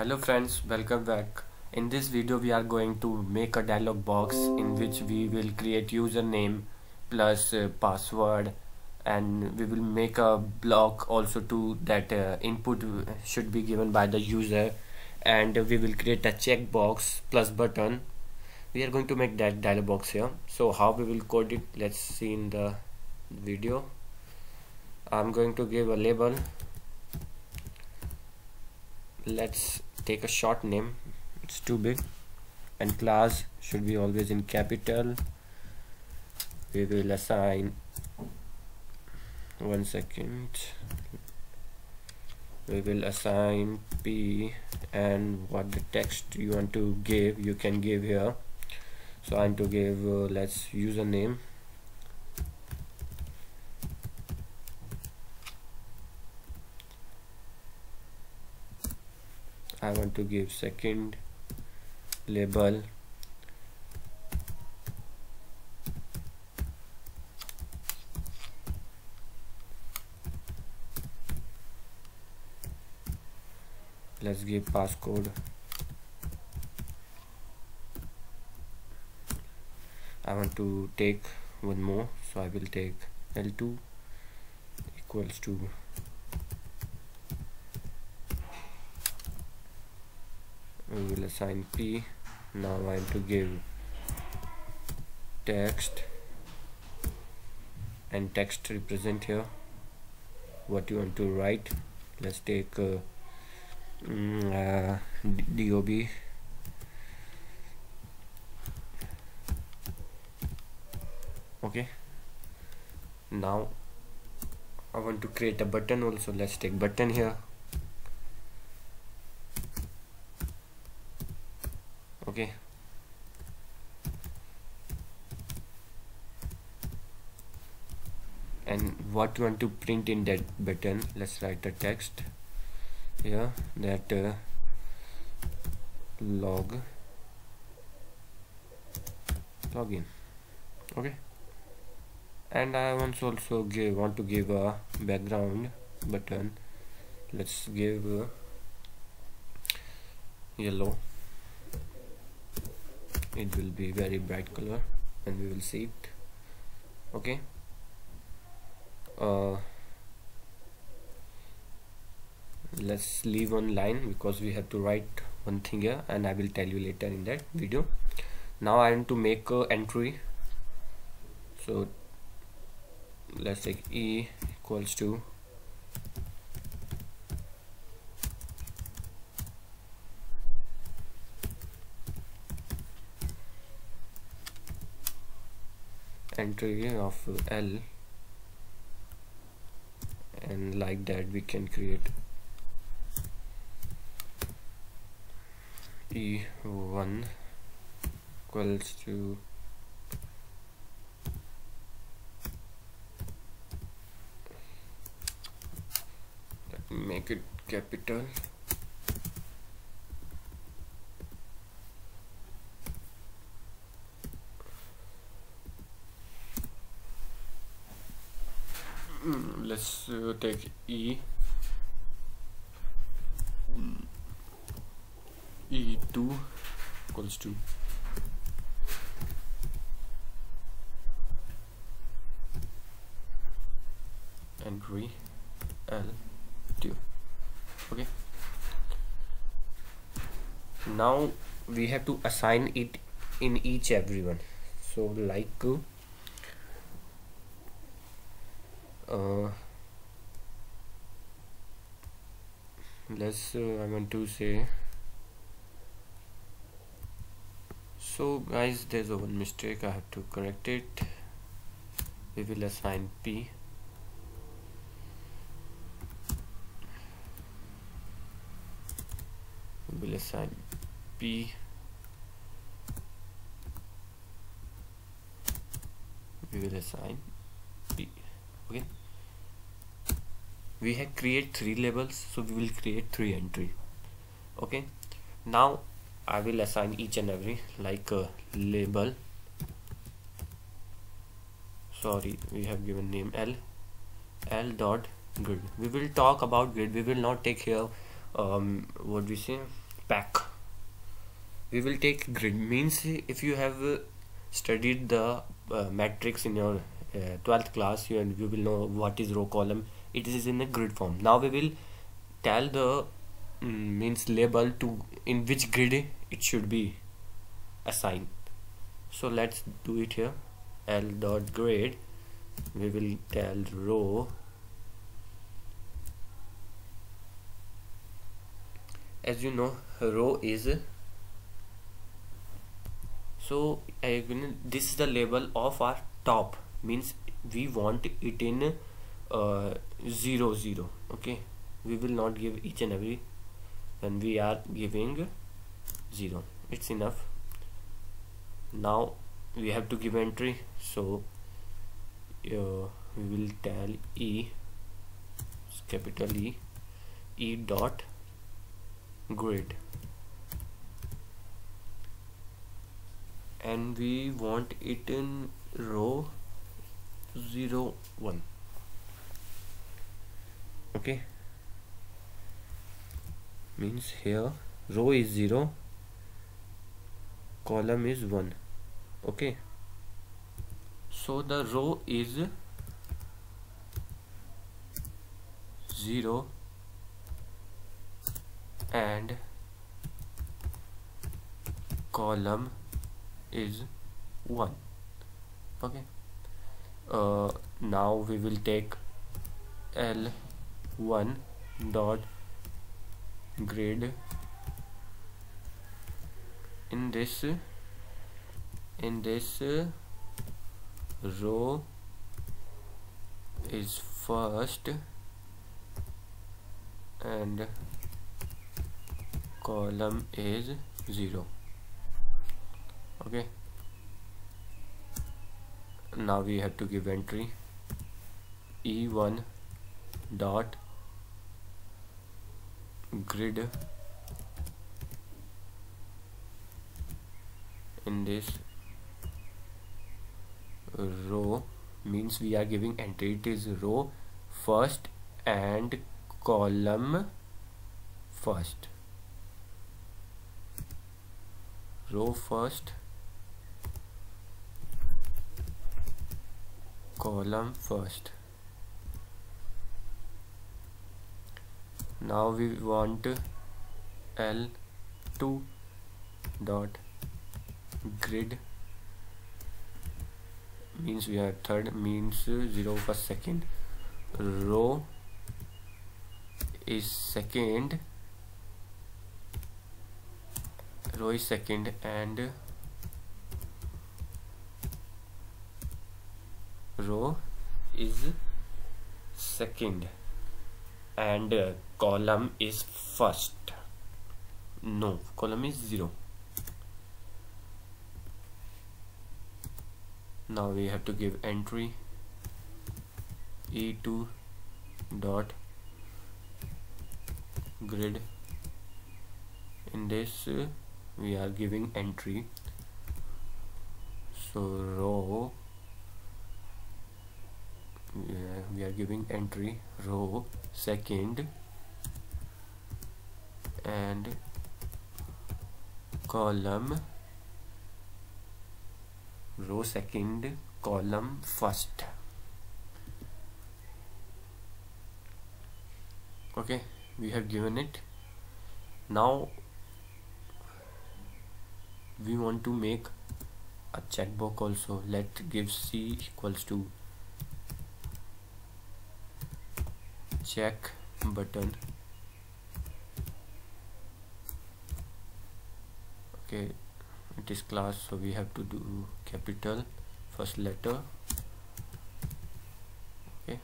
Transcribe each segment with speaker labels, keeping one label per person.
Speaker 1: Hello friends, welcome back. In this video we are going to make a dialog box in which we will create username plus password, and we will make a block also to that input should be given by the user, and we will create a checkbox plus button. We are going to make that dialog box here. So how we will code it, let's see in the video. I'm going to give a label. Let's take a short name, it's too big, and class should be always in capital. We will assign, one second, we will assign P, and what the text you want to give you can give here. So I'm to give let's username, I want to give second label let's give passcode. I want to take one more, so I will take L2 equals to we will assign P. Now I am to give text, and text represent here what you want to write. Let's take DOB. Okay, now I want to create a button also. Let's take button here. Okay, and what you want to print in that button, let's write a text here that login. Okay, and I want to also give a background button. Let's give yellow. It will be very bright color and we will see it. Okay, let's leave one line because we have to write one thing here, and I will tell you later in that video. Now I want to make a entry, so let's take E equals to entry of L, and like that we can create E1 equals to make it capital, let's take E2 equals to entry L2. Okay, now we have to assign it in everyone. So like let's I want to say, so guys, there's a one mistake, I have to correct it. We will assign P, we will assign P, we will assign P. Okay, we have create 3 labels, so we will create 3 entry. Okay, now I will assign each and every, like label, sorry, we have given name L dot grid. We will talk about grid, we will not take here what we say pack. We will take grid, means if you have studied the matrix in your 12th class, you will know what is row column. It is in a grid form. Now we will tell the means label to in which grid it should be assigned. So let's do it here. L dot grade, we will tell row. As you know, row is, so this is the label of our top, means we want it in 0 0. Okay, we will not give each and every, when we are giving 0, it's enough. Now we have to give entry, so we will tell E, capital E dot grid, and we want it in row 0 1. Okay, means here row is 0, column is 1. Okay, so the row is 0 and column is 1. Okay, now we will take L1 dot grid. In this row is first and column is 0. Okay, now we have to give entry E1 dot grid. In this row, means we are giving entry, it is row first and column first. Row first, column first. Now we want L2 dot grid, means we are third, means 0 first second, row is second, and row is second and column is first. No, column is 0. Now we have to give entry E2 dot grid. In this we are giving entry, so row, we are giving entry row second and column row second, column first. Okay, we have given it. Now we want to make a checkbox also. Let's give C equals to check button. Okay, it is class, so we have to do capital first letter. Okay,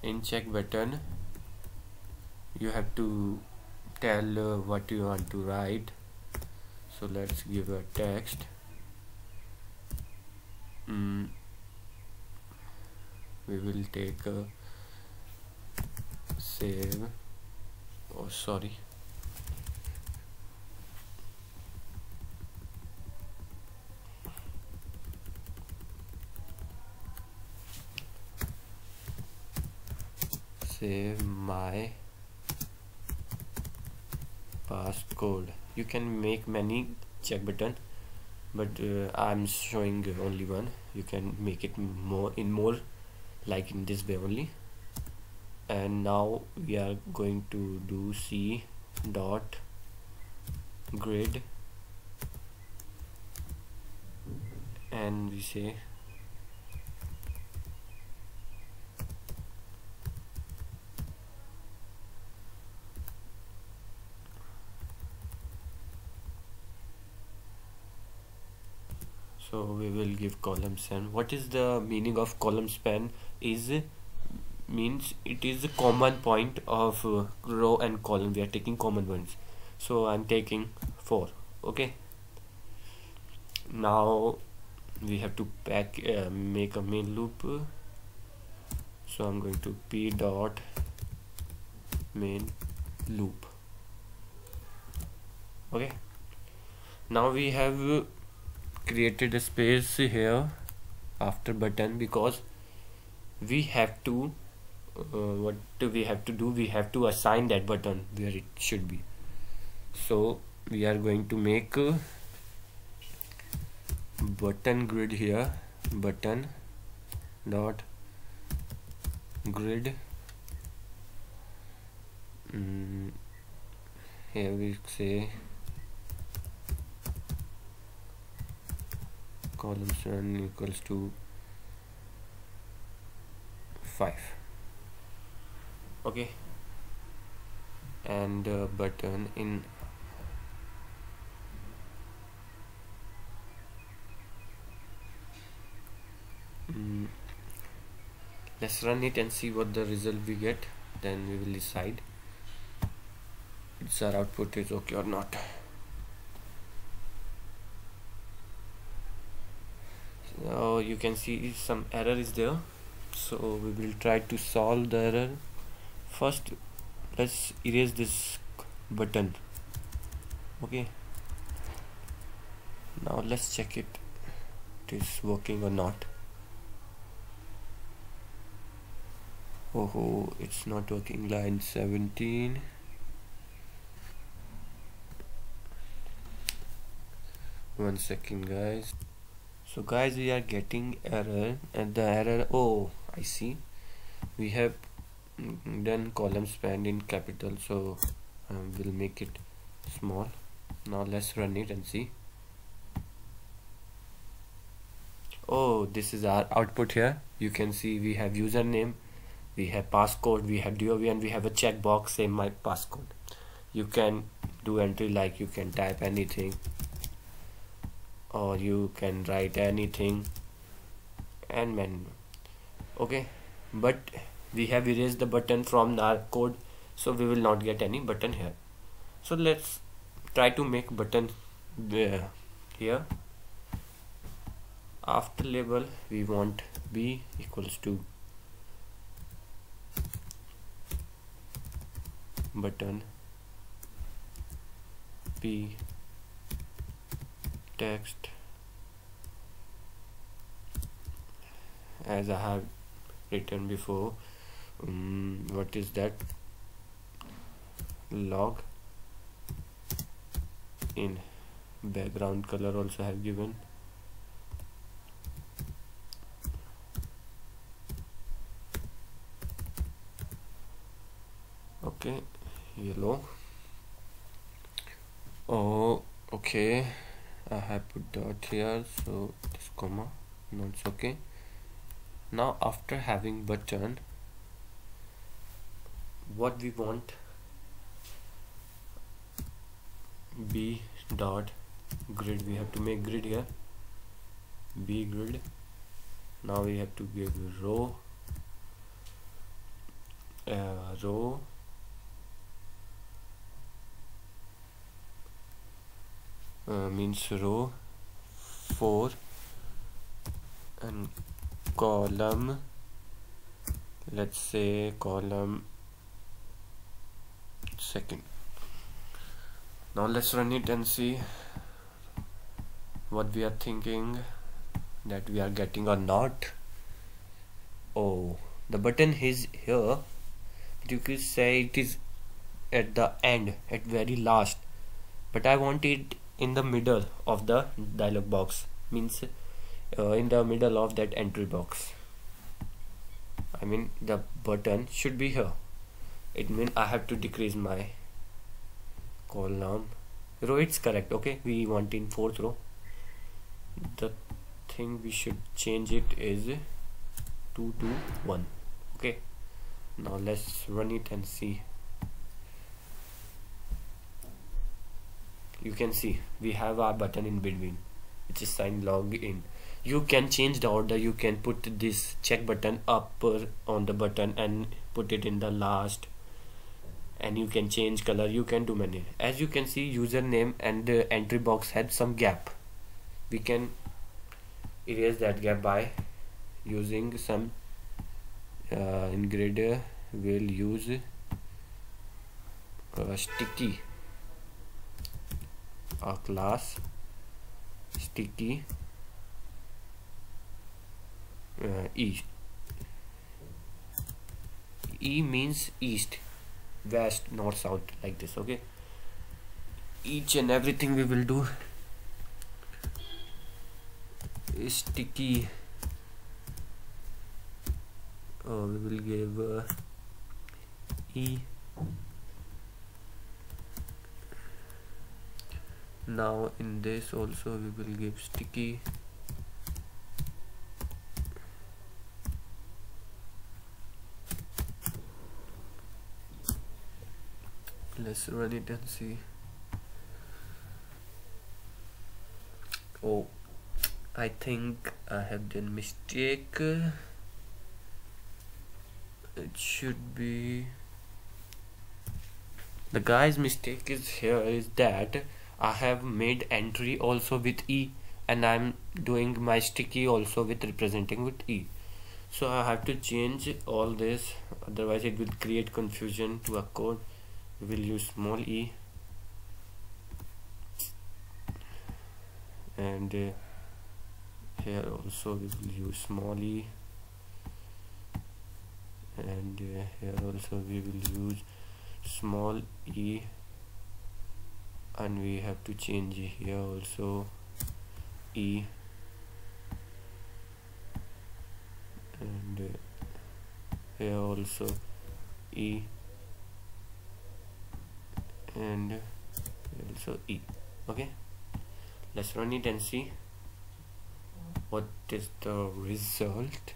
Speaker 1: in check button you have to tell what you want to write. So let's give a text. We will take a save, oh sorry, save my passcode. You can make many check button, but I'm showing only one. You can make it more like in this way only. And now we are going to do c dot grid, and we say so we will give column span. What is the meaning of column span? Is means it is the common point of row and column. We are taking common ones, so I'm taking 4. Okay, now we have to make a main loop, so I'm going to p dot main loop. Okay, now we have created a space here after button, because we have to what we have to do, we have to assign that button where it should be. So we are going to make button grid here, button dot grid. Here we say column span equals to 5. Okay, and button in let's run it and see what the result we get, then we will decide if our output is okay or not. So you can see some error is there, so we will try to solve the error. First let's erase this button. Okay, now let's check it is working or not. Oh, it's not working. Line 17. One second guys. So guys, we are getting error, and the error, oh I see, we have done column span in capital, so we'll make it small. Now let's run it and see. Oh, this is our output here. You can see we have username, we have passcode, we have DOV, and we have a checkbox, same my passcode. You can do entry like you can type anything, or you can write anything, and menu. Okay, but we have erased the button from our code, so we will not get any button here. So let's try to make button here. After label we want b equals to button p text, as I have written before. What is that? Log in. Background color also have given. Okay, yellow. Oh, okay, I have put dot here, so this comma, no, it's okay. Now after having button, what we want, b dot grid, we have to make grid here, b grid. Now we have to give row, means row 4, and column, let's say column second. Now let's run it and see what we are thinking that we are getting or not. Oh, the button is here, but you could say it is at the end, at very last, but I want it in the middle of the dialog box, means in the middle of that entry box. I mean the button should be here. It means I have to decrease my column row. It's correct. Okay, we want in 4th row. The thing we should change it is 2 to 1. Okay, now let's run it and see. You can see we have our button in between, which is sign login. You can change the order. You can put this check button upper on the button and put it in the last, and you can change color. You can do many. As you can see, username and the entry box had some gap. We can erase that gap by using some ingredient. We'll use sticky, a class sticky E means east, west, north, south, like this. Okay, each and everything we will do is sticky. We will give E. Now in this also we will give sticky. Let's run it and see. Oh, I think I have done mistake. It should be, the guy's mistake is here is that I have made entry also with E, and I'm doing my sticky also with representing with E. So I have to change all this, otherwise it will create confusion to a code. We will use small e, and here also we will use small e, and here also we will use small e, and we have to change here also e, and here also e, and also E. Okay, let's run it and see what is the result.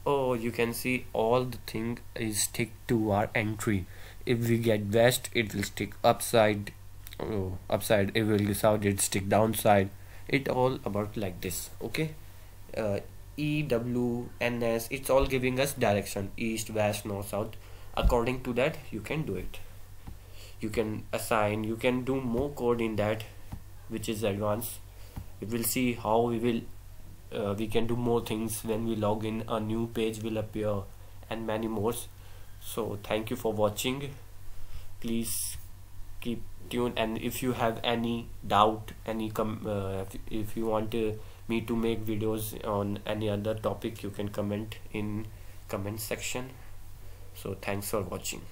Speaker 1: Oh, you can see all the thing is stick to our entry. If we get west, it will stick upside. Oh, upside. If we will south, it stick downside. It all about like this. Okay, E, W, N, S, it's all giving us direction, east, west, north, south. According to that you can do it. You can assign, you can do more code in that, which is advanced. We will see how we can do more things when we log in. A new page will appear and many more. So thank you for watching. Please keep tuned, and if you have any doubt, if you want me to make videos on any other topic, you can comment in comment section. So thanks for watching.